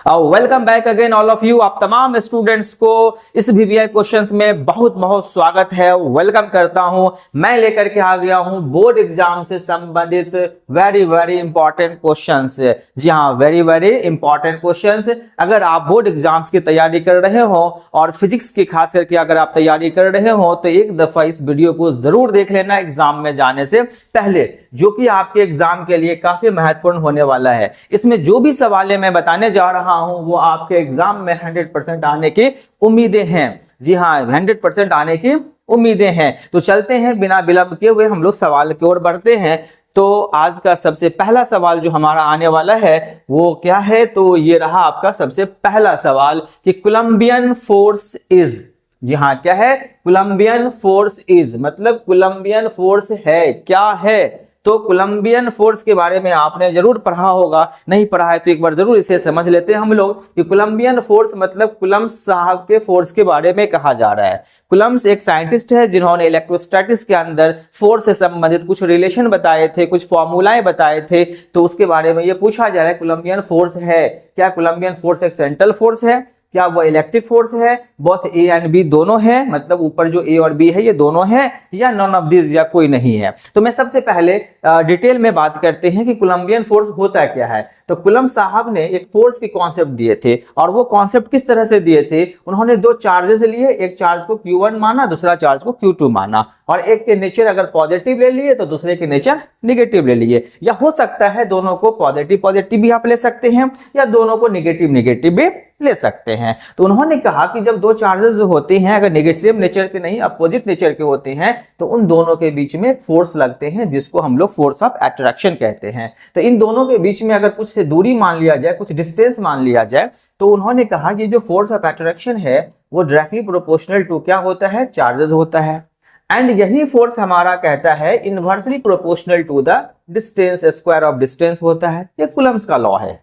Welcome back again all of you. आप तमाम students को इस वीवीआई क्वेश्चंस में बहुत बहुत स्वागत है, वेलकम करता हूं। मैं लेकर के आ गया हूं बोर्ड एग्जाम से संबंधित वेरी वेरी इंपॉर्टेंट क्वेश्चंस। जी हाँ, वेरी वेरी इंपॉर्टेंट क्वेश्चंस। अगर आप बोर्ड एग्जाम्स की तैयारी कर रहे हो और फिजिक्स की खास करके अगर आप तैयारी कर रहे हो तो एक दफा इस वीडियो को जरूर देख लेना एग्जाम में जाने से पहले, जो कि आपके एग्जाम के लिए काफी महत्वपूर्ण होने वाला है। इसमें जो भी सवाल मैं बताने जा रहा हूं वो आपके एग्जाम में 100% आने की उम्मीदें हैं। जी हाँ, 100% आने की उम्मीदें हैं। तो चलते हैं, बिना विलंब किए हुए हम लोग सवाल की ओर बढ़ते हैं। तो आज का सबसे पहला सवाल जो हमारा आने वाला है वो क्या है, तो ये रहा आपका सबसे पहला सवाल कि कोलंबियन फोर्स इज। जी हाँ, क्या है? कोलंबियन फोर्स इज मतलब कोलंबियन फोर्स है, क्या है? तो कोलंबियन फोर्स के बारे में आपने जरूर पढ़ा होगा, नहीं पढ़ा है तो एक बार जरूर इसे समझ लेते हैं हम लोग कि कोलंबियन फोर्स मतलब कुलम्स साहब के फोर्स के बारे में कहा जा रहा है। कुलम्स एक साइंटिस्ट है जिन्होंने इलेक्ट्रोस्टैटिक्स के अंदर फोर्स से संबंधित कुछ रिलेशन बताए थे, कुछ फॉर्मूलाएं बताए थे, तो उसके बारे में ये पूछा जा रहा है कोलंबियन फोर्स है क्या? कोलंबियन फोर्स एक सेंट्रल फोर्स है क्या? वो इलेक्ट्रिक फोर्स है? बोथ ए एंड बी दोनों है, मतलब ऊपर जो ए और बी है ये दोनों है, या नॉन ऑफ दिस, या कोई नहीं है? तो मैं सबसे पहले डिटेल में बात करते हैं कि कोलंबियन फोर्स होता क्या है। तो कुलम्ब साहब ने एक फोर्स के कॉन्सेप्ट दिए थे, और वो कॉन्सेप्ट किस तरह से दिए थे? उन्होंने दो चार्जेस लिए, एक चार्ज को Q1 माना, दूसरा चार्ज को Q2 माना, और एक के नेचर अगर पॉजिटिव ले लिए तो दूसरे के नेचर निगेटिव ले लिए, या हो सकता है दोनों को पॉजिटिव पॉजिटिव भी आप ले सकते हैं, या दोनों को निगेटिव निगेटिव भी ले सकते हैं। तो उन्होंने कहा कि जब दो चार्जेस होते हैं अगर नेगेटिव नेचर के नहीं अपोजिट नेचर के होते हैं तो उन दोनों के बीच में फोर्स लगते हैं, जिसको हम लोग फोर्स ऑफ अट्रैक्शन कहते हैं। तो इन दोनों के बीच में अगर कुछ से दूरी मान लिया जाए, कुछ डिस्टेंस मान लिया जाए, तो उन्होंने कहा कि जो फोर्स ऑफ अट्रैक्शन है वो डायरेक्टली प्रोपोर्शनल टू क्या होता है? चार्जेस होता है। एंड यही फोर्स हमारा कहता है inversely proportional to the distance, square of distance होता है। ये कुलम्ब्स का लॉ है।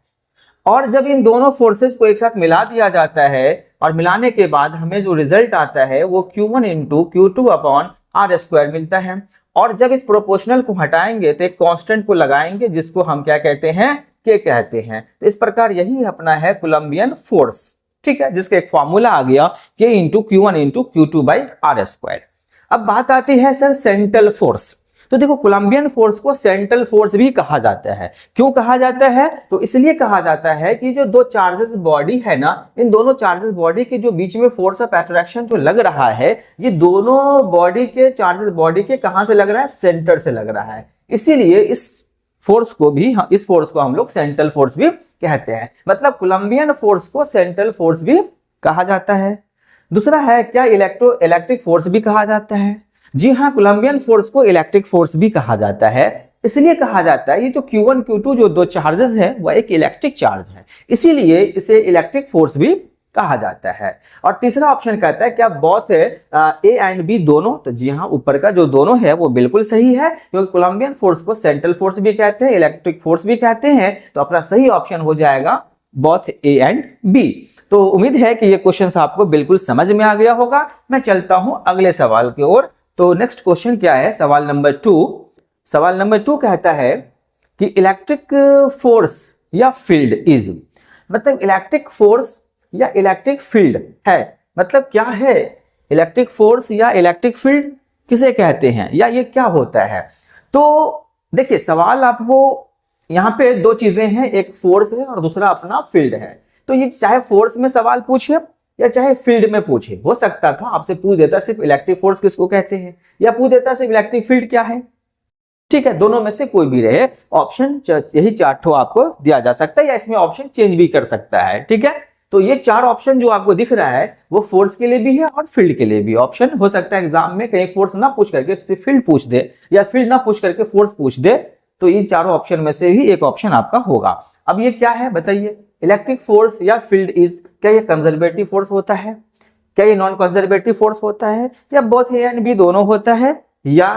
और जब इन दोनों फोर्सेस को एक साथ मिला दिया जाता है और मिलाने के बाद हमें जो रिजल्ट आता है वो Q1 into Q2 upon are square मिलता है। और जब इस प्रोपोर्शनल को हटाएंगे तो एक कांस्टेंट को लगाएंगे जिसको हम क्या कहते हैं? K कहते हैं। तो इस प्रकार यही अपना है कोलंबियन फोर्स, ठीक है, जिसका एक फॉर्मूला आ गया K into Q1 into Q2 by R square. अब बात आती है सर सेंट्रल फोर्स। तो देखो कोलंबियन फोर्स को सेंट्रल फोर्स भी कहा जाता है। क्यों कहा जाता है? तो इसलिए कहा जाता है कि जो दो चार्जेस बॉडी है ना, इन दोनों चार्जेस बॉडी के जो बीच में फोर्स ऑफ अट्रैक्शन जो लग रहा है, ये दोनों बॉडी के चार्जेस बॉडी के कहां से लग रहा है? सेंटर से लग रहा है। इसीलिए इस फोर्स को भी, इस फोर्स को हम लोग सेंट्रल फोर्स भी कहते हैं। मतलब कोलंबियन फोर्स को सेंट्रल फोर्स भी कहा जाता है। दूसरा है क्या? इलेक्ट्रिक फोर्स भी कहा जाता है। जी हाँ, कोलंबियन फोर्स को इलेक्ट्रिक फोर्स भी कहा जाता है। इसलिए कहा जाता है ये जो Q1 Q2 जो दो चार्जेस है वह एक इलेक्ट्रिक चार्ज है, इसीलिए इसे इलेक्ट्रिक फोर्स भी कहा जाता है। और तीसरा ऑप्शन कहता है क्या? बोथ ए एंड बी दोनों। तो जी हाँ, ऊपर का जो दोनों है वो बिल्कुल सही है, क्योंकि कोलंबियन फोर्स को सेंट्रल फोर्स भी कहते हैं, इलेक्ट्रिक फोर्स भी कहते हैं। तो अपना सही ऑप्शन हो जाएगा बोथ ए एंड बी। तो उम्मीद है कि ये क्वेश्चन आपको बिल्कुल समझ में आ गया होगा। मैं चलता हूं अगले सवाल की ओर। तो नेक्स्ट क्वेश्चन क्या है? सवाल नंबर 2। सवाल नंबर 2 कहता है कि इलेक्ट्रिक फोर्स या फील्ड इज, मतलब इलेक्ट्रिक फोर्स या इलेक्ट्रिक फील्ड है, मतलब क्या है? इलेक्ट्रिक फोर्स या इलेक्ट्रिक फील्ड किसे कहते हैं, या ये क्या होता है? तो देखिए सवाल आपको यहाँ पे दो चीजें हैं, एक फोर्स है और दूसरा अपना फील्ड है। तो ये चाहे फोर्स में सवाल पूछे या चाहे फील्ड में पूछे, हो सकता था आपसे पूछ देता सिर्फ इलेक्ट्रिक फोर्स किसको कहते हैं, या पूछ देता सिर्फ इलेक्ट्रिक फील्ड क्या है। ठीक है, दोनों में से कोई भी रहे, ऑप्शन यही चार आपको दिया जा सकता है, या इसमें ऑप्शन चेंज भी कर सकता है। ठीक है, तो ये चार ऑप्शन जो आपको दिख रहा है वो फोर्स के लिए भी है और फील्ड के लिए भी ऑप्शन। हो सकता है एग्जाम में कहीं फोर्स ना पूछ करके सिर्फ फील्ड पूछ दे, या फील्ड ना पूछ करके फोर्स पूछ दे, तो इन चारों ऑप्शन में से ही एक ऑप्शन आपका होगा। अब ये क्या है बताइए? इलेक्ट्रिक फोर्स या फील्ड इज, क्या ये कंजर्वेटिव फोर्स होता है, क्या ये नॉन कंजर्वेटिव फोर्स होता है, या बोथ ए एंड बी दोनों होता है, या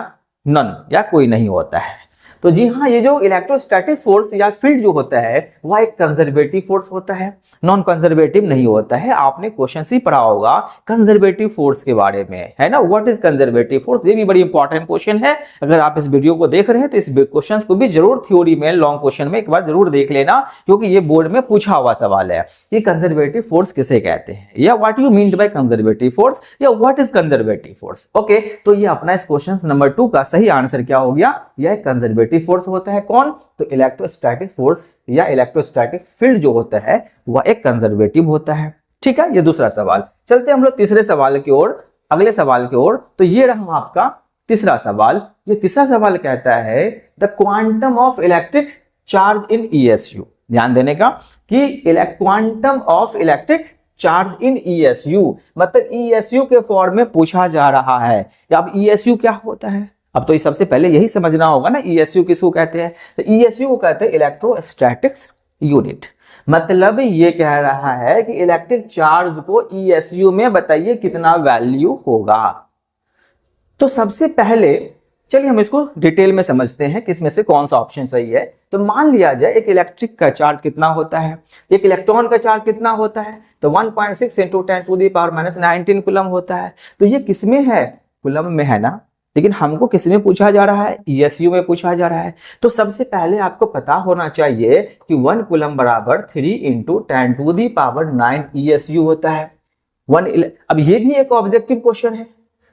नन, या कोई नहीं होता है? तो जी हाँ, ये जो इलेक्ट्रोस्टैटिक फोर्स या फील्ड जो होता है वह एक कंजर्वेटिव फोर्स होता है, नॉन कंजर्वेटिव नहीं होता है। आपने क्वेश्चन ही पढ़ा होगा कंजर्वेटिव फोर्स के बारे में, है ना। व्हाट इज कंजर्वेटिव फोर्स, ये भी बड़ी इंपॉर्टेंट क्वेश्चन है। अगर आप इस वीडियो को देख रहे हैं तो इस क्वेश्चन को भी जरूर थ्योरी में लॉन्ग क्वेश्चन में एक बार जरूर देख लेना, क्योंकि ये बोर्ड में पूछा हुआ सवाल है कि कंजर्वेटिव फोर्स किसे कहते हैं, या what you mean by conservative force, या what is conservative force. Okay, तो ये अपना इस क्वेश्चन नंबर 2 का सही आंसर क्या हो गया, यह कंजर्वेटिव फोर्स होता है। कौन, तो इलेक्ट्रोस्टैटिक फोर्स या इलेक्ट्रोस्टैटिक फील्ड जो होता है वह एक कंजर्वेटिव होता है। ठीक है, ये दूसरा सवाल। चलते हैं हम लोग तीसरे सवाल की ओर, अगले सवाल की ओर। तो ये रहा आपका तीसरा सवाल। ये तीसरा सवाल कहता है the quantum of electric charge in ईएसयू। ध्यान देने का कि quantum of electric charge in ईएसयू, मतलब ईएसयू के फॉर्म में पूछा जा रहा है। अब ईएसयू क्या होता है, अब तो ये सबसे पहले यही समझना होगा ना, ईएसयू किसको कहते हैं। तो ईएसयू को कहते हैं इलेक्ट्रोस्टैटिक्स यूनिट। मतलब ये कह रहा है कि इलेक्ट्रिक चार्ज को ईएसयू में बताइए कितना वैल्यू होगा। तो सबसे पहले चलिए हम इसको डिटेल में समझते हैं कि इसमें से कौन सा ऑप्शन सही है। तो मान लिया जाए एक इलेक्ट्रिक का चार्ज कितना होता है, एक इलेक्ट्रॉन का चार्ज कितना होता है, तो 1.6 × 10⁻⁻19 कूलम होता है। तो ये किसमें है, कूलम में है ना, लेकिन हमको किस में पूछा जा रहा है, ईएसयू में पूछा जा रहा है। तो सबसे पहले आपको पता होना चाहिए कि 1 कूलम बराबर 3 × 10⁻9 ईएसयू होता है। अब ये भी एक ऑब्जेक्टिव क्वेश्चन है,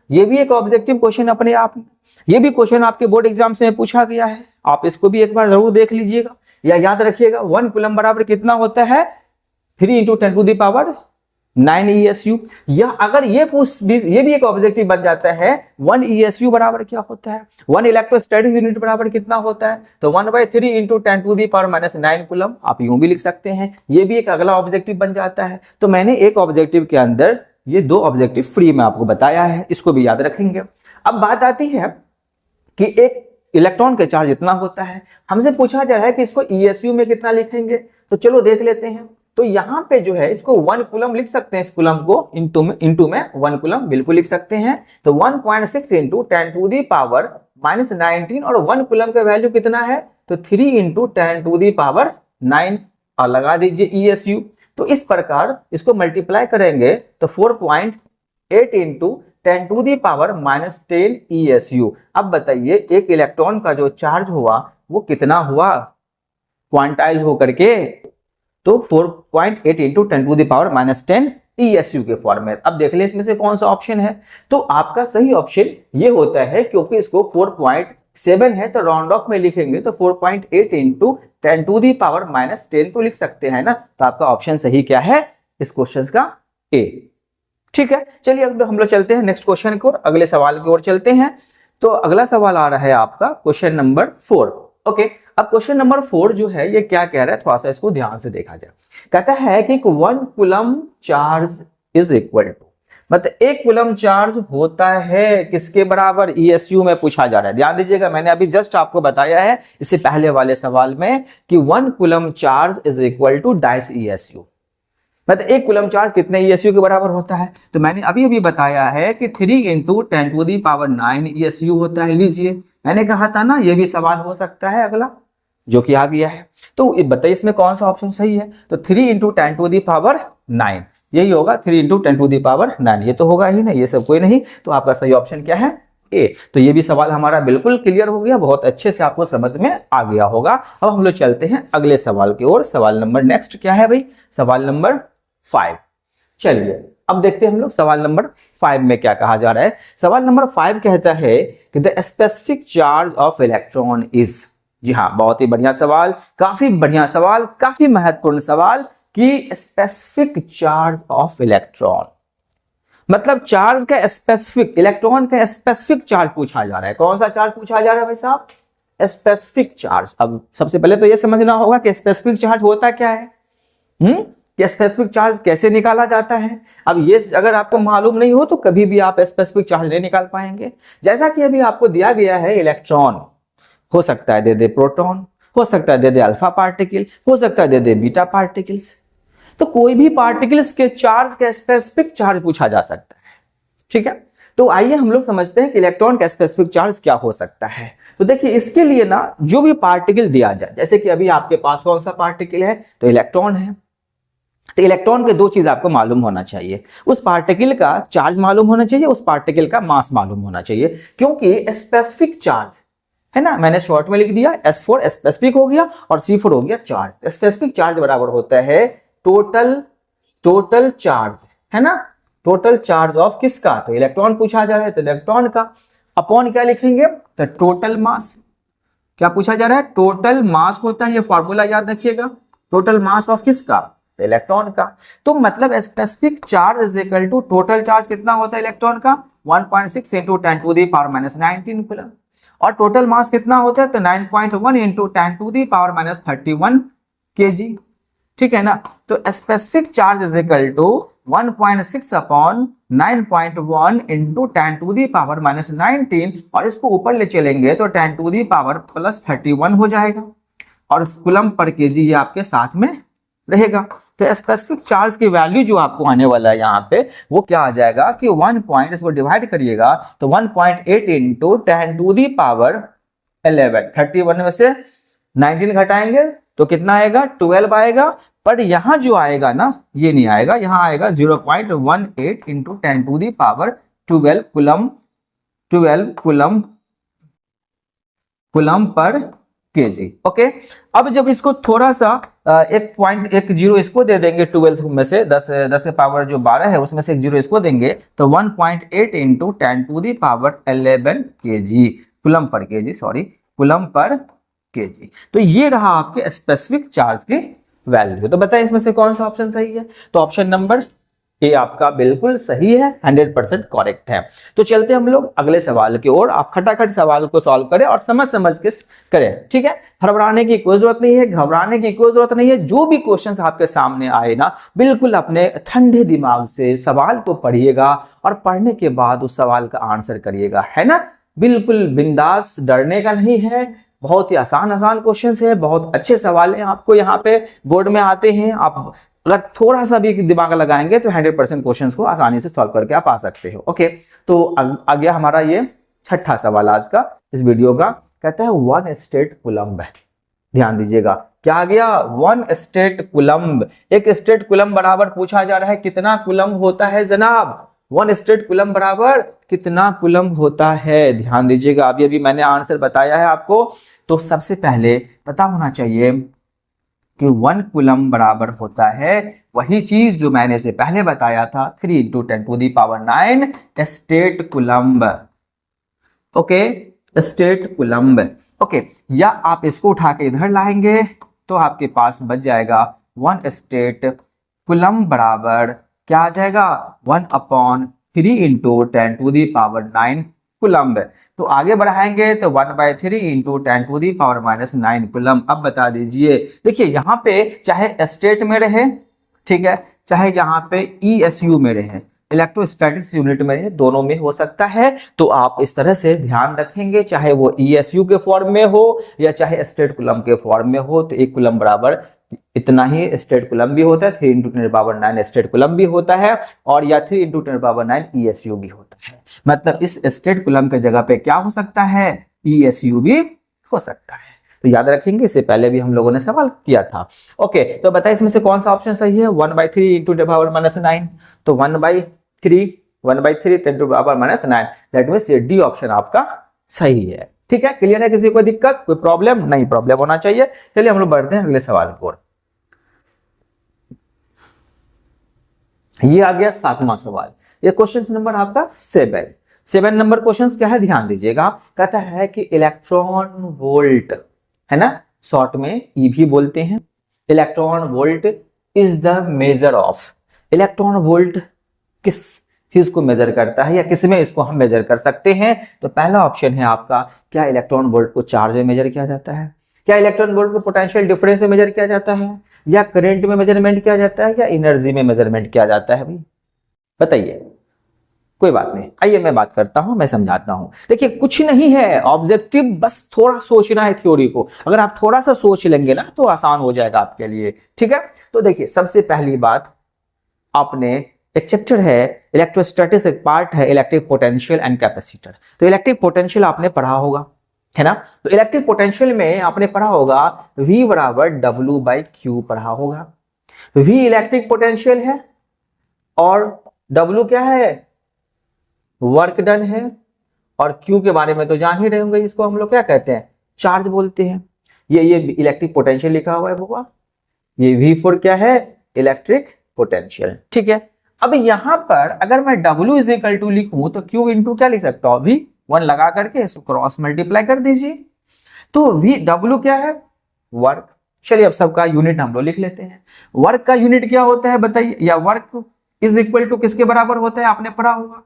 ये भी एक ऑब्जेक्टिव क्वेश्चन अपने आप में, ये भी क्वेश्चन आपके बोर्ड एग्जाम से पूछा गया है। आप इसको भी एक बार जरूर देख लीजिएगा या याद रखिएगा। 1 कूलम बराबर कितना होता है, 3 × 10⁻9 ईएसयू। या अगर ये भी एक ऑब्जेक्टिव बन जाता है, 1 ईएसयू बराबर क्या होता है, 1 इलेक्ट्रोस्टैटिक यूनिट बराबर कितना होता है, तो 1/3 × 10⁻9 कूलम। आप यूं भी लिख सकते हैं, ये भी एक अगला ऑब्जेक्टिव बन जाता है। तो मैंने एक ऑब्जेक्टिव के अंदर ये 2 ऑब्जेक्टिव फ्री में आपको बताया है, इसको भी याद रखेंगे। अब बात आती है कि एक इलेक्ट्रॉन का चार्ज इतना होता है, हमसे पूछा जा रहा है कि इसको ईएसयू में कितना लिखेंगे। तो चलो देख लेते हैं। तो यहाँ पे जो है इसको 1 कूलम लिख सकते हैं, इस कूलम को इंटू में 1 कूलम बिल्कुल लिख सकते हैं। तो 1.6 × 10⁻⁻19 और 1 कूलम का वैल्यू कितना है, तो 3 × 10⁻9 और लगा दीजिए ईएसयू। तो इस प्रकार इसको मल्टीप्लाई करेंगे तो 4.8 × 10⁻10 ईएसयू। अब बताइए एक इलेक्ट्रॉन का जो चार्ज हुआ वो कितना हुआ, क्वांटाइज होकर के, तो 4.8 × 10⁻10 ईएसयू के फॉर्म में। अब देख ले इसमें से कौन सा ऑप्शन है। तो आपका सही ऑप्शन ये होता है, क्योंकि इसको 4.7 है तो राउंड ऑफ में लिखेंगे तो 4.8 × 10⁻10 तो लिख सकते हैं ना। तो आपका ऑप्शन सही क्या है इस क्वेश्चन का, ए। ठीक है, चलिए अब हम लोग चलते हैं नेक्स्ट क्वेश्चन की ओर, अगले सवाल की ओर चलते हैं। तो अगला सवाल आ रहा है आपका क्वेश्चन नंबर 4। ओके, अब क्वेश्चन नंबर 4 जो है ये क्या कह रहा है, थोड़ा सा इसको ध्यान से देखा जाए। कहता है कि 1 coulomb charge is equal to, मतलब 1 कूलम चार्ज होता है किसके बराबर, ईएसयू में पूछा जा रहा है। ध्यान दीजिएगा, मैंने अभी जस्ट आपको बताया है इससे पहले वाले सवाल में कि 1 coulomb charge is equal to dice ESU, मतलब 1 कूलम चार्ज कितने ईएसयू के बराबर होता है। तो मैंने अभी बताया है कि 3 × 10⁻9 ईएसयू होता है। लीजिए मैंने कहा था ना ये भी सवाल हो सकता है अगला, जो कि आ गया है। तो बताइए इसमें कौन सा ऑप्शन सही है। तो 3 × 10⁻9 यही होगा, 3 × 10⁻9 ये तो होगा ही ना, ये सब कोई नहीं। तो आपका सही ऑप्शन क्या है, ए। तो ये भी सवाल हमारा बिल्कुल क्लियर हो गया, बहुत अच्छे से आपको समझ में आ गया होगा। अब हम लोग चलते हैं अगले सवाल की ओर। सवाल नंबर नेक्स्ट क्या है भाई, सवाल नंबर 5। चलिए अब देखते हैं हम लोग सवाल नंबर 5 में क्या कहा जा रहा है। सवाल नंबर 5 कहता है कि the specific charge of electron is. जी हाँ, बहुत ही बढ़िया सवाल, काफी बढ़िया सवाल, काफी महत्वपूर्ण सवाल कि स्पेसिफिक चार्ज ऑफ इलेक्ट्रॉन, मतलब चार्ज का स्पेसिफिक, इलेक्ट्रॉन का स्पेसिफिक चार्ज पूछा जा रहा है। कौन सा चार्ज पूछा जा रहा है भाई साहब, स्पेसिफिक चार्ज। अब सबसे पहले तो यह समझना होगा कि स्पेसिफिक चार्ज होता क्या है, कि स्पेसिफिक चार्ज कैसे निकाला जाता है। अब ये अगर आपको मालूम नहीं हो तो कभी भी आप स्पेसिफिक चार्ज नहीं निकाल पाएंगे। जैसा कि अभी आपको दिया गया है, इलेक्ट्रॉन हो सकता है दे दे प्रोटॉन, हो सकता है दे दे अल्फा पार्टिकल, हो सकता है दे दे बीटा पार्टिकल्स। तो कोई भी पार्टिकल्स के चार्ज का स्पेसिफिक चार्ज पूछा जा सकता है। ठीक है, तो आइए हम लोग समझते हैं कि इलेक्ट्रॉन का स्पेसिफिक चार्ज क्या हो सकता है। तो देखिए इसके लिए ना जो भी पार्टिकल दिया जाए, जैसे कि अभी आपके पास कौन सा पार्टिकल है, तो इलेक्ट्रॉन है। तो इलेक्ट्रॉन के दो चीज आपको मालूम होना चाहिए, उस पार्टिकल का चार्ज मालूम होना चाहिए, उस पार्टिकल का मास मालूम होना चाहिए। क्योंकि स्पेसिफिक चार्ज है ना, मैंने शॉर्ट में लिख दिया S4 स्पेसिफिक हो गया और C4 हो गया चार्ज। स्पेसिफिक चार्ज बराबर होता है टोटल चार्ज, है ना, टोटल चार्ज ऑफ किसका, तो इलेक्ट्रॉन पूछा जा रहा है तो इलेक्ट्रॉन का, अपॉन क्या लिखेंगे, तो टोटल मास। क्या पूछा जा रहा है, टोटल मास होता है, ये फॉर्मूला याद रखिएगा, टोटल मास ऑफ किसका, इलेक्ट्रॉन का। तो मतलब specific charge is equal to total charge कितना होता है इलेक्ट्रॉन का, 1.6 into 10 to the power minus 19 coulomb. और टोटल मास कितना होता है, तो 9.1 into 10 to the power minus 31 kg। ठीक है ना। तो specific charge is equal to 1.6 upon 9.1 into 10 to the power minus 19, और इसको ऊपर ले चलेंगे तो 10 टू द पावर प्लस 31 हो जाएगा, और कूलम पर केजी ये आपके साथ में रहेगा। तो स्पेसिफिक चार्ज की वैल्यू जो आपको आने वाला है यहाँ पे, वो क्या आ जाएगा कि 1 पॉइंट, इसको डिवाइड करिएगा तो 1.8 इंटू 10 टू दी पावर 11, 31 में से 19 घटाएंगे तो कितना आएगा, 12 आएगा। पर यहाँ जो आएगा ना, ये नहीं आएगा, यहाँ आएगा 0.18 into 10 to the power 12 coulomb पर केजी। ओके, अब जब इसको थोड़ा सा 1.10 इसको दे देंगे, 12 में से 10 के पावर जो 12 है उसमें से 1 0 इसको देंगे तो 1.8 into 10 to the power 11 KG, coulomb पर केजी, सॉरी कूलम पर केजी। तो ये रहा आपके स्पेसिफिक चार्ज की वैल्यू। तो बताएं इसमें से कौन सा ऑप्शन सही है, तो ऑप्शन नंबर ये आपका बिल्कुल सही है, 100% करेक्ट है। तो चलते हम लोग अगले सवाल की ओर। आप खटाखट सवाल को सॉल्व करें और समझ के करें, ठीक है। घबराने की कोई जरूरत नहीं है, घबराने की कोई जरूरत नहीं है। जो भी क्वेश्चंस आपके सामने आए ना, बिल्कुल अपने ठंडे दिमाग से सवाल को पढ़िएगा और पढ़ने के बाद उस सवाल का आंसर करिएगा, है ना। बिल्कुल बिंदास, डरने का नहीं है। बहुत ही आसान क्वेश्चन है, बहुत अच्छे सवाल हैं आपको यहाँ पे बोर्ड में आते हैं। आप अगर थोड़ा सा भी दिमाग लगाएंगे तो 100% क्वेश्चंस को आसानी से सॉल्व करके आप आ सकते हो। ओके, तो आ गया हमारा ये छठा सवाल आज का इस वीडियो का। कहता है 1 स्टेट कूलम्ब। ध्यान दीजिएगा, क्या आ गया, 1 स्टेट कूलम्ब। एक स्टेट कूलम्ब बराबर पूछा जा रहा है कितना कूलम्ब होता है जनाब, 1 स्टेट कूलम्ब बराबर कितना कूलम्ब होता है। ध्यान दीजिएगा, अभी मैंने आंसर बताया है आपको। तो सबसे पहले पता होना चाहिए कि 1 कूलम्ब बराबर होता है वही चीज जो मैंने से पहले बताया था, 3 into 10 to the power 9 stat coulomb. Okay, stat coulomb. Okay, या आप इसको उठा के इधर लाएंगे तो आपके पास बच जाएगा 1 स्टेट कूलम्ब बराबर क्या आ जाएगा, 1/3 into 10 to the power 9 coulomb. तो आगे बढ़ाएंगे तो 1/3 into 10 to the power minus 9 coulomb. अब बता दीजिए, देखिए यहाँ पे चाहे स्टेट में रहे, ठीक है, चाहे यहाँ पे ESU में रहे, इलेक्ट्रोस्टैटिक्स यूनिट में रहे, दोनों में हो सकता है। तो आप इस तरह से ध्यान रखेंगे, चाहे वो ESU के फॉर्म में हो या चाहे स्टेट कूलम्ब के फॉर्म में हो, तो 1 कूलम्ब बराबर इतना ही स्टेट कूलम्ब भी होता है, 3 इंटू 10 पावर 9 स्टेट कूलम्ब भी होता है, और या 3 इंटू 10 पावर 9 ESU भी होता है। मतलब इस स्टेट कूलम्ब के जगह पे क्या हो सकता है, ESU भी हो सकता है। तो याद रखेंगे, इससे पहले भी हम लोगों ने सवाल किया था। ओके, तो बताइए इसमें से कौन सा ऑप्शन सही है, 1/3 इंटू 10 पावर माइनस 9। तो 1/3 10 to power minus 9, that means ये डी ऑप्शन आपका सही है। ठीक है, क्लियर है, किसी को दिक्कत, कोई प्रॉब्लम नहीं, प्रॉब्लम होना चाहिए। चलिए हम लोग बढ़ते हैं अगले सवाल की ओर। ये आ गया 7वां सवाल। ये क्वेश्चन नंबर आपका 7 नंबर क्वेश्चन क्या है, ध्यान दीजिएगा। कहता है कि इलेक्ट्रॉन वोल्ट, है ना, शॉर्ट में ई भी बोलते हैं। Electron volt is the measure of. Electron volt किस चीज को मेजर करता है या किस में इसको हम मेजर कर सकते हैं। तो पहला ऑप्शन है आपका, क्या इलेक्ट्रॉन वोल्ट को चार्ज में मेजर किया जाता है, क्या इलेक्ट्रॉन वोल्ट को पोटेंशियल डिफरेंस में मेजर किया जाता है, या करंट में मेजरमेंट किया जाता है, या एनर्जी में मेजरमेंट किया जाता है। भाई बताइए, कोई बात नहीं, आइए मैं बात करता हूं, मैं समझाता हूं। देखिए कुछ नहीं है, ऑब्जेक्टिव बस थोड़ा सोचना है थ्योरी को। अगर आप थोड़ा सा सोच लेंगे ना तो आसान हो जाएगा आपके लिए। ठीक है, तो देखिए सबसे पहली बात, आपने एक चैप्टर है इलेक्ट्रोस्टैटिक्स, एक पार्ट है इलेक्ट्रिक पोटेंशियल एंड कैपेसिटर। तो इलेक्ट्रिक पोटेंशियल आपने पढ़ा होगा, है ना। तो इलेक्ट्रिक पोटेंशियल में आपने पढ़ा होगा V बराबर W/Q पढ़ा होगा। V इलेक्ट्रिक पोटेंशियल है और W क्या है, वर्क डन है, और Q के बारे में तो जान ही रहे होंगे, इसको हम लोग क्या कहते हैं, चार्ज बोलते हैं। ये इलेक्ट्रिक पोटेंशियल लिखा हुआ है बुआ, ये V4 क्या है, इलेक्ट्रिक पोटेंशियल, ठीक है। अब यहां पर अगर मैं W इज इक्वल टू लिखूं तो Q इंटू क्या लिख सकता हूं, V1 लगा करके इसको क्रॉस मल्टीप्लाई कर दीजिए, तो W क्या है, वर्क। चलिए अब सबका यूनिट हम लोग लिख लेते हैं। वर्क का यूनिट क्या होता है बताइए, या वर्क इज इक्वल टू किसके बराबर होता है, आपने पढ़ा होगा,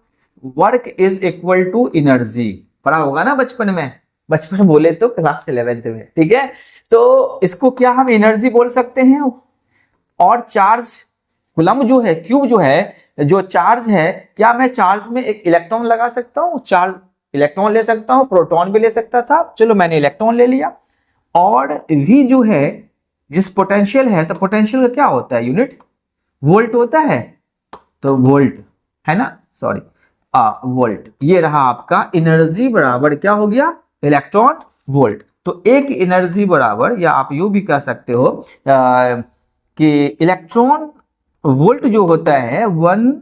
work is equal to energy, पढ़ा होगा ना बचपन में, बचपन बोले तो क्लास 11th में, ठीक है। तो इसको क्या हम एनर्जी बोल सकते हैं, और चार्ज कूलम्ब जो है, क्यूब जो है, जो चार्ज है, क्या मैं चार्ज में एक इलेक्ट्रॉन लगा सकता हूं, चार्ज इलेक्ट्रॉन ले सकता हूं, प्रोटॉन भी ले सकता था, चलो मैंने इलेक्ट्रॉन ले लिया। और V जो है, जिस पोटेंशियल है, तो पोटेंशियल का क्या होता है, यूनिट वोल्ट होता है, तो वोल्ट है ना, सॉरी वोल्ट। ये रहा आपका एनर्जी बराबर क्या हो गया, इलेक्ट्रॉन वोल्ट। तो एक एनर्जी बराबर, या आप यूं भी कह सकते हो कि इलेक्ट्रॉन वोल्ट जो होता है 1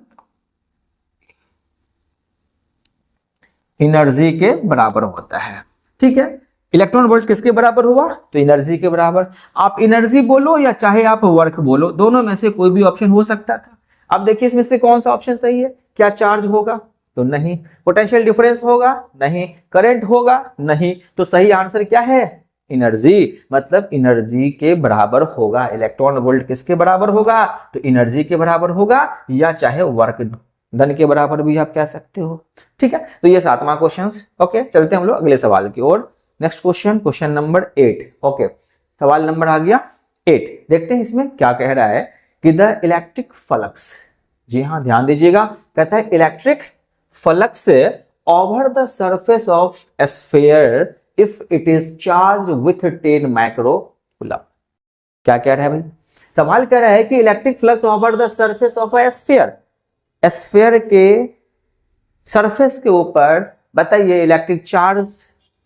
एनर्जी के बराबर होता है, ठीक है। इलेक्ट्रॉन वोल्ट किसके बराबर हुआ, तो एनर्जी के बराबर। आप एनर्जी बोलो या चाहे आप वर्क बोलो, दोनों में से कोई भी ऑप्शन हो सकता था। अब देखिए इसमें से कौन सा ऑप्शन सही है, क्या चार्ज होगा, तो नहीं। पोटेंशियल डिफरेंस होगा, नहीं। करंट होगा, नहीं। तो सही आंसर क्या है, एनर्जी, मतलब एनर्जी के बराबर होगा। इलेक्ट्रॉन वोल्ट किसके बराबर होगा, तो एनर्जी के बराबर होगा, या चाहे वर्क डन के बराबर भी आप कह सकते हो, ठीक है। तो ये 7वां क्वेश्चन। ओके, चलते हम लोग अगले सवाल की ओर। Next question, question number 8। Okay, सवाल नंबर आ गया 8। देखते हैं इसमें क्या कह रहा है कि द इलेक्ट्रिक फ्लक्स, जी हाँ ध्यान दीजिएगा, कहता है electric flux over the surface of A sphere if it is charge with 10 micro coulomb. क्या कह रहा है भाई, सवाल कह रहा है कि electric flux over the surface of A sphere, sphere के सरफेस के ऊपर बताइए इलेक्ट्रिक चार्ज,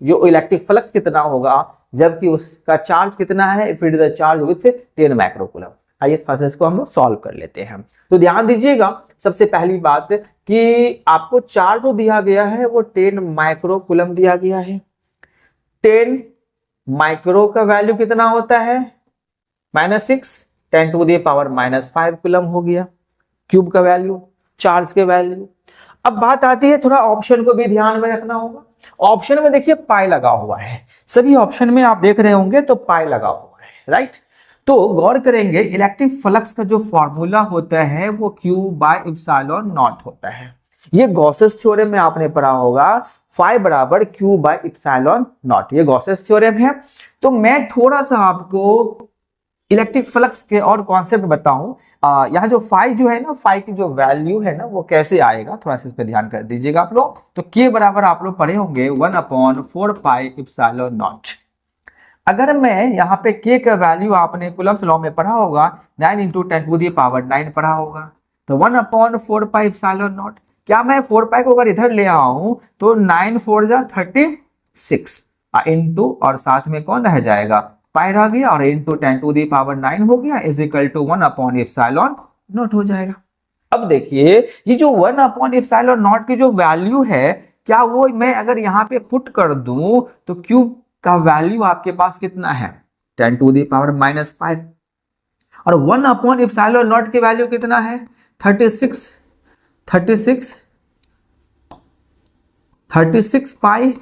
जो इलेक्ट्रिक फ्लक्स कितना होगा, जबकि उसका चार्ज कितना है, if it is charge with 10 micro coulomb. आइए थोड़ा सा इसको हम लोग सॉल्व कर लेते हैं। तो ध्यान दीजिएगा, सबसे पहली बात कि आपको चार्ज जो दिया गया है वो 10 माइक्रो कूलम्ब दिया गया है। 10 माइक्रो का वैल्यू कितना होता है, -6, 10 टू द पावर -5 कूलम्ब हो गया क्यूब का वैल्यू, चार्ज के वैल्यू। अब बात आती है, थोड़ा ऑप्शन को भी ध्यान में रखना होगा। ऑप्शन में देखिए पाई लगा हुआ है, सभी ऑप्शन में आप देख रहे होंगे तो पाई लगा हुआ है, राइट। तो गौर करेंगे, इलेक्ट्रिक फ्लक्स का जो फॉर्मूला होता है वो Q/ε0 होता है। ये गॉसेस थ्योरम में आपने पढ़ा होगा, फाई बराबर Q/ε0, ये गॉसेस थ्योरम है। तो मैं थोड़ा सा आपको इलेक्ट्रिक फ्लक्स के और कॉन्सेप्ट बताऊं। यहाँ जो फाई जो है ना, फाई की जो वैल्यू है ना वो कैसे आएगा, थोड़ा सा इस पे ध्यान कर दीजिएगा आप लोग। तो के बराबर आप लोग पढ़े होंगे 1/4πε0। अगर मैं यहाँ पे के का वैल्यू आपने कूलम्ब्स लॉ में पढ़ा होगा 9 × 10⁻⁹ पढ़ा होगा, तो 1/4πε0। क्या मैं 4π को अगर इधर ले आऊं तो 9 4 जा 36 इंटू, और साथ में कौन रह जाएगा, पाई रह गया, और इंटू 10⁻⁹ हो गया, इज इक्वल टू 1/ε0 हो जाएगा। अब देखिए ये जो 1/ε0 की जो वैल्यू है, क्या वो मैं अगर यहाँ पे पुट कर दूं तो क्यूब का वैल्यू आपके पास कितना है, 10⁻⁻5, और 1/ε0 की वैल्यू कितना है, 36 पाई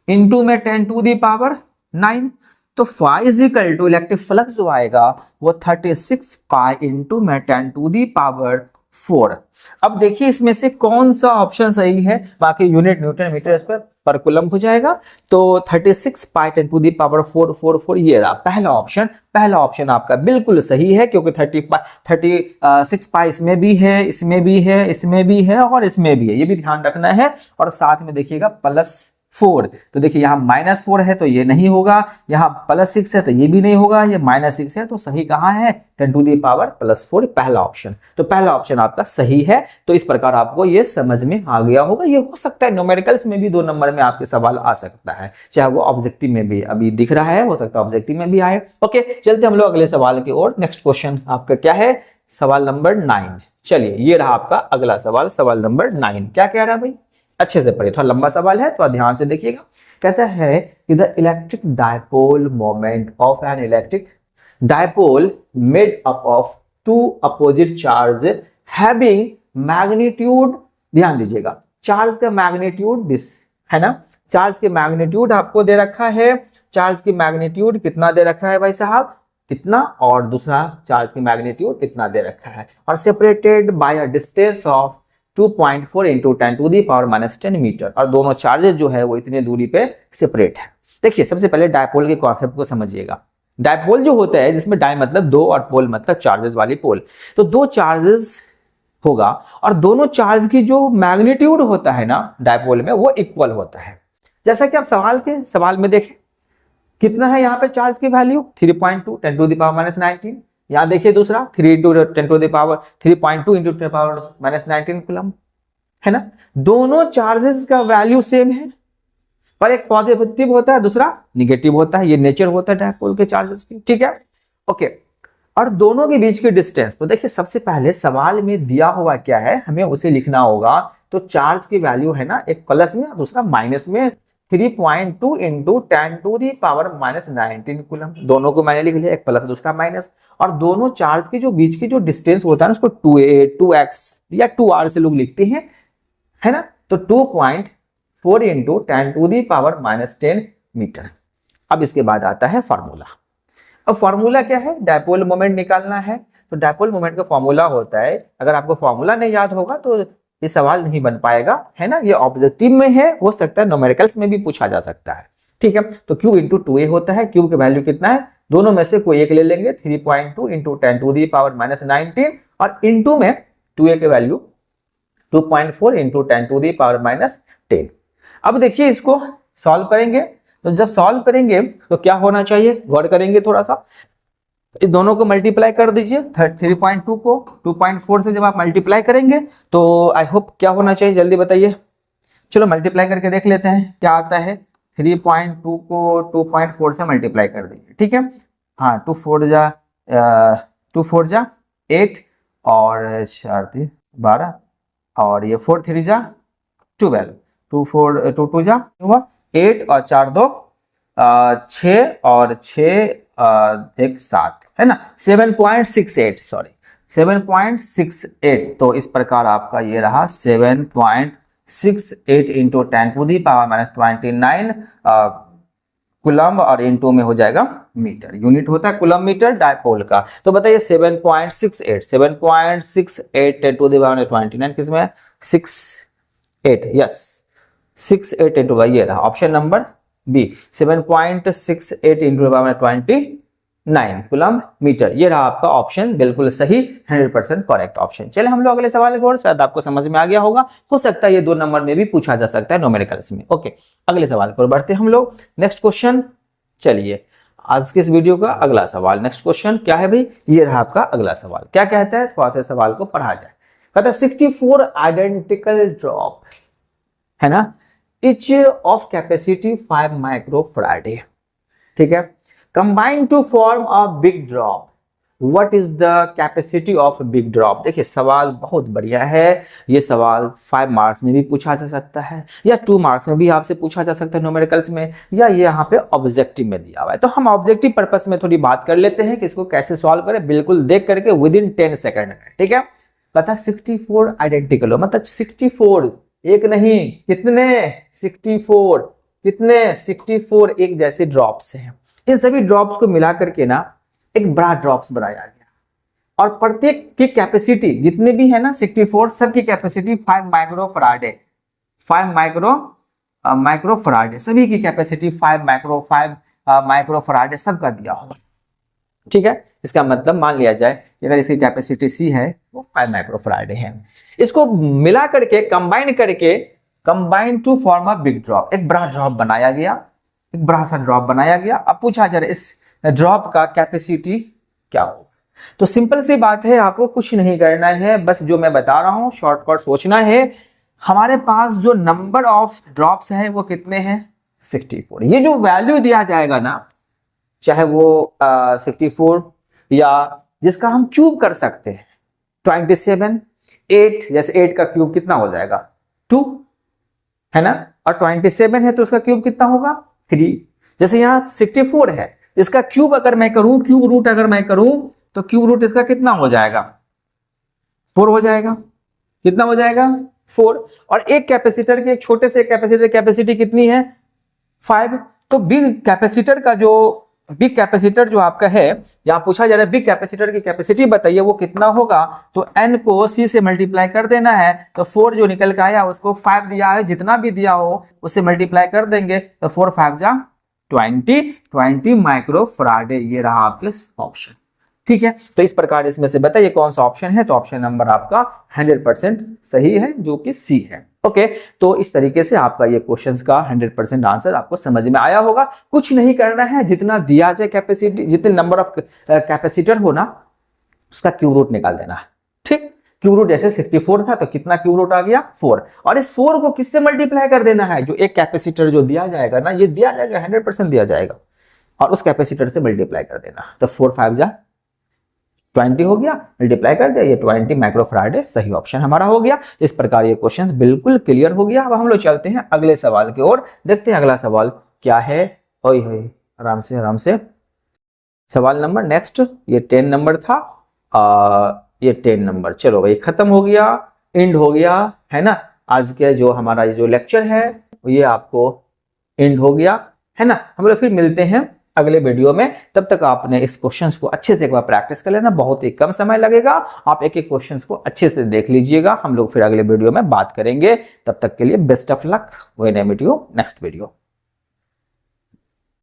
इंटू में 10⁻9। तो phi is equal to electric flux जो आएगा वो 36 पाई इंटू में 10⁻4। अब देखिए इसमें से कौन सा ऑप्शन सही है, बाकी यूनिट न्यूटन मीटर इस पर कूलम्ब हो जाएगा। तो 36 पाई 10⁻4 ये रहा पहला ऑप्शन। पहला ऑप्शन आपका बिल्कुल सही है, क्योंकि 36 पाई इसमें भी है, इसमें भी है, इसमें भी है और इसमें भी है, ये भी ध्यान रखना है। और साथ में देखिएगा 4। तो देखिए यहाँ -4 है तो ये नहीं होगा, यहाँ +6 है तो ये भी नहीं होगा, ये -6 है तो सही कहाँ है 10⁻+4 पहला ऑप्शन। तो पहला ऑप्शन आपका सही है। तो इस प्रकार आपको ये समझ में आ गया होगा। ये हो सकता है न्यूमेरिकल्स में भी 2 नंबर में आपके सवाल आ सकता है, चाहे वो ऑब्जेक्टिव में भी अभी दिख रहा है, हो सकता है ऑब्जेक्टिव में भी आए। ओके, चलते हम लोग अगले सवाल की ओर। नेक्स्ट क्वेश्चन आपका क्या है, सवाल नंबर 9। चलिए ये रहा आपका अगला सवाल, सवाल नंबर 9। क्या कह रहा है भाई, अच्छे से पढ़िए, थोड़ा लंबा सवाल है तो ध्यान से देखिएगा। कहता है कि the electric dipole moment of an electric dipole made up of 2 opposite charge having magnitude, ध्यान दीजिएगा, चार्ज का मैग्नीट्यूड दिस है ना, चार्ज के मैग्नीट्यूड आपको दे रखा है। चार्ज की मैग्नीट्यूड कितना दे रखा है भाई साहब, इतना, और दूसरा चार्ज की मैग्नीट्यूड इतना दे रखा है, और separated by a distance of 2.4 into 10⁻⁻10 metre, और दोनों चार्जेस जो है वो इतने दूरी पे सेपरेट है। देखिए सबसे पहले डायपोल के कॉन्सेप्ट को समझिएगा। डायपोल जो होता है, जिसमें डाई मतलब 2 और पोल मतलब चार्जेस वाली पोल, तो 2 चार्जेस होगा और दोनों चार्ज की जो मैग्नीट्यूड होता है ना डायपोल में वो इक्वल होता है। जैसा कि आप सवाल में देखें कितना है यहाँ पे चार्ज की वैल्यू 3.2 10⁻⁻19। यहाँ देखिए दूसरा 3 इंटू 3.2 इंटू 10⁻⁻19 कूलम है ना। दोनों चार्जेस का वैल्यू सेम है, पर एक पॉजिटिव होता है दूसरा निगेटिव होता है। ये नेचर होता है डायपोल के चार्जेस की, ठीक है। ओके, और दोनों के बीच की डिस्टेंस, तो देखिए सबसे पहले सवाल में दिया हुआ क्या है हमें उसे लिखना होगा। तो चार्ज की वैल्यू है ना, एक प्लस में दूसरा माइनस में, 3.2 इंटू 10⁻⁻19 कूलम। दोनों को मैंने लिख लिया, एक प्लस दूसरा माइनस, और दोनों चार्ज के जो बीच की जो डिस्टेंस होता है ना उसको 2a 2x या 2r से लोग लिखते हैं, है ना। तो 2.4 इंटू 10⁻⁻10 मीटर। अब इसके बाद आता है फॉर्मूला। अब फॉर्मूला क्या है, डायपोल मोमेंट निकालना है। तो डायपोल मोमेंट का फॉर्मूला होता है, अगर आपको फॉर्मूला नहीं याद होगा तो ये सवाल नहीं बन पाएगा, है ना। ये ऑब्जेक्टिव में है, हो सकता है न्यूमेरिकल्स में भी पूछा जा सकता है, ठीक है। तो Q इंटू 2a होता है। Q की वैल्यू कितना है, दोनों में से कोई एक ले लेंगे, 3.2 इंटू 10⁻⁻19, और इंटू में 2a की वैल्यू 2.4 इंटू 10⁻⁻10। अब देखिए इसको सॉल्व करेंगे, तो जब सॉल्व करेंगे तो क्या होना चाहिए, गौर करेंगे थोड़ा सा, इस दोनों को मल्टीप्लाई कर दीजिए। 3.2 को 2.4 से जब आप मल्टीप्लाई करेंगे तो आई होप क्या होना चाहिए, जल्दी बताइए। चलो मल्टीप्लाई करके देख लेते हैं क्या आता है। 3.2 को 2.4 से मल्टीप्लाई कर दीजिए, ठीक है। हाँ, 2 4 जा 8 और 4 12 और ये 4 3 जा 12, 2 4 2 2 जा 8 और 4 2 6 और 6 1 7, है ना। 7.68, सॉरी 7.68। तो इस प्रकार आपका ये रहा 7.68 इंटू 10⁻⁻29 कुलम, और इंटू में हो जाएगा मीटर। यूनिट होता है कुलम मीटर डायपोल का। तो बताइए 7.68 10⁻29 किसमें 68, यस 68 इंटू, ये रहा option number B 7.68 into 29 coulomb metre. ये रहा आपका ऑप्शन बिल्कुल सही, 100% करेक्ट ऑप्शन। चले हम लोग अगले सवाल की ओर, शायद आपको समझ में आ गया होगा, हो सकता है ये 2 नंबर में भी पूछा जा सकता है न्यूमेरिकल्स में। ओके, अगले सवाल की ओर बढ़ते हैं हम लोग। नेक्स्ट क्वेश्चन, चलिए आज के इस वीडियो का अगला सवाल, नेक्स्ट क्वेश्चन क्या है भाई, ये रहा आपका अगला सवाल। क्या कहता है, थोड़ा सा सवाल को पढ़ा जाए। कहता है 64 आइडेंटिकल ड्रॉप, है ना, each of capacity 5 microfarad, ठीक है, combine to form a big drop. What is the capacity of a big drop? देखिए सवाल बहुत बढ़िया है। ये सवाल 5 मार्क्स में भी पूछा जा सकता है, या 2 मार्क्स में भी आपसे पूछा जा सकता है न्यूमेरिकल्स में, या ये यहाँ पे ऑब्जेक्टिव में दिया हुआ है। तो हम ऑब्जेक्टिव पर्पस में थोड़ी बात कर लेते हैं कि इसको कैसे सॉल्व करें, बिल्कुल देख करके विदिन 10 सेकेंड में, ठीक है। पता 64 आइडेंटिकल हो, मतलब 64 एक नहीं कितने 64, कितने 64 एक जैसे ड्रॉप्स हैं। इन सभी ड्रॉप्स को मिला करके ना एक बड़ा ड्रॉप्स बनाया गया, और प्रत्येक की कैपेसिटी जितने भी है ना 64, सब की कैपेसिटी 5 माइक्रोफराड है। 5 माइक्रोफराड है, सभी की कैपेसिटी 5 माइक्रोफराड है, सबका दिया होगा, ठीक है। इसका मतलब मान लिया जाए कि अगर इसकी कैपेसिटी C है वो 5 माइक्रोफराड है। इसको मिला करके कंबाइन करके combine to form a big drop, एक बड़ा ड्रॉप बनाया गया, एक बड़ा सा ड्रॉप बनाया गया। अब पूछा जा रहा है इस ड्रॉप का कैपेसिटी क्या होगा। तो सिंपल सी बात है, आपको कुछ नहीं करना है, बस जो मैं बता रहा हूं शॉर्टकट सोचना है। हमारे पास जो नंबर ऑफ ड्रॉप्स हैं वो कितने हैं, 64। ये जो वैल्यू दिया जाएगा ना, चाहे वो 64 या जिसका हम क्यूब कर सकते हैं 27, 8, जैसे 8 का क्यूब कितना हो जाएगा 2 है ना, और 27 है तो उसका क्यूब कितना होगा 3। जैसे यहाँ 64 है, इसका क्यूब अगर मैं करूं, क्यूब रूट अगर मैं करूं तो क्यूब रूट इसका कितना हो जाएगा 4 हो जाएगा। कितना हो जाएगा 4। और एक कैपेसिटर के, एक छोटे से कैपेसिटर कैपेसिटी कितनी है 5। तो बिग कैपेसिटर का जो बिग कैपेसिटर जो आपका है, यहां पूछा जा रहा है बिग कैपेसिटर की कैपेसिटी बताइए वो कितना होगा। तो n को c से मल्टीप्लाई कर देना है, तो 4 जो निकल के आया उसको 5 दिया है, जितना भी दिया हो उससे मल्टीप्लाई कर देंगे, तो 4 5 जा 20 माइक्रो फराडे। ये रहा आपके ऑप्शन, ठीक है। तो इस प्रकार इसमें से बताइए कौन सा ऑप्शन है, तो ऑप्शन नंबर आपका 100% सही है, जो कि सी है। ओके, तो इस तरीके से आपका ये क्वेश्चंस का 100% आंसर आपको समझ में आया होगा। कुछ नहीं करना है, जितना दिया जाए कैपेसिटी, जितने नंबर ऑफ कैपेसिटर हो ना उसका क्यूब रूट निकाल देना है, ठीक। क्यूब रूट जैसे 64 था तो कितना क्यूब रूट आ गया 4, और इस 4 को किससे मल्टीप्लाई कर देना है, जो एक कैपेसिटर जो दिया जाएगा ना, ये दिया जाएगा 100% दिया जाएगा, और उस कैपेसिटर से मल्टीप्लाई कर देना। तो 4 5 जा 20 हो गया, मल्टीप्लाई कर दिया, ये 20 माइक्रोफराडे सही ऑप्शन हमारा हो गया। इस प्रकार ये क्वेश्चंस बिल्कुल क्लियर हो गया। अब हम लोग चलते हैं अगले सवाल की ओर, देखते हैं अगला सवाल क्या है। ओए होए, आराम से आराम से। सवाल नंबर नेक्स्ट, ये 10 नंबर था, ये 10 नंबर, चलो भाई खत्म हो गया, एंड हो गया है ना। आज के जो हमारा ये जो लेक्चर है ये आपको एंड हो गया है ना। हम लोग फिर मिलते हैं अगले वीडियो में, तब तक आपने इस क्वेश्चंस को अच्छे से एक बार प्रैक्टिस कर लेना, बहुत ही कम समय लगेगा, आप एक एक क्वेश्चंस को अच्छे से देख लीजिएगा। हम लोग फिर अगले वीडियो में बात करेंगे, तब तक के लिए best of luck, we meet you next video.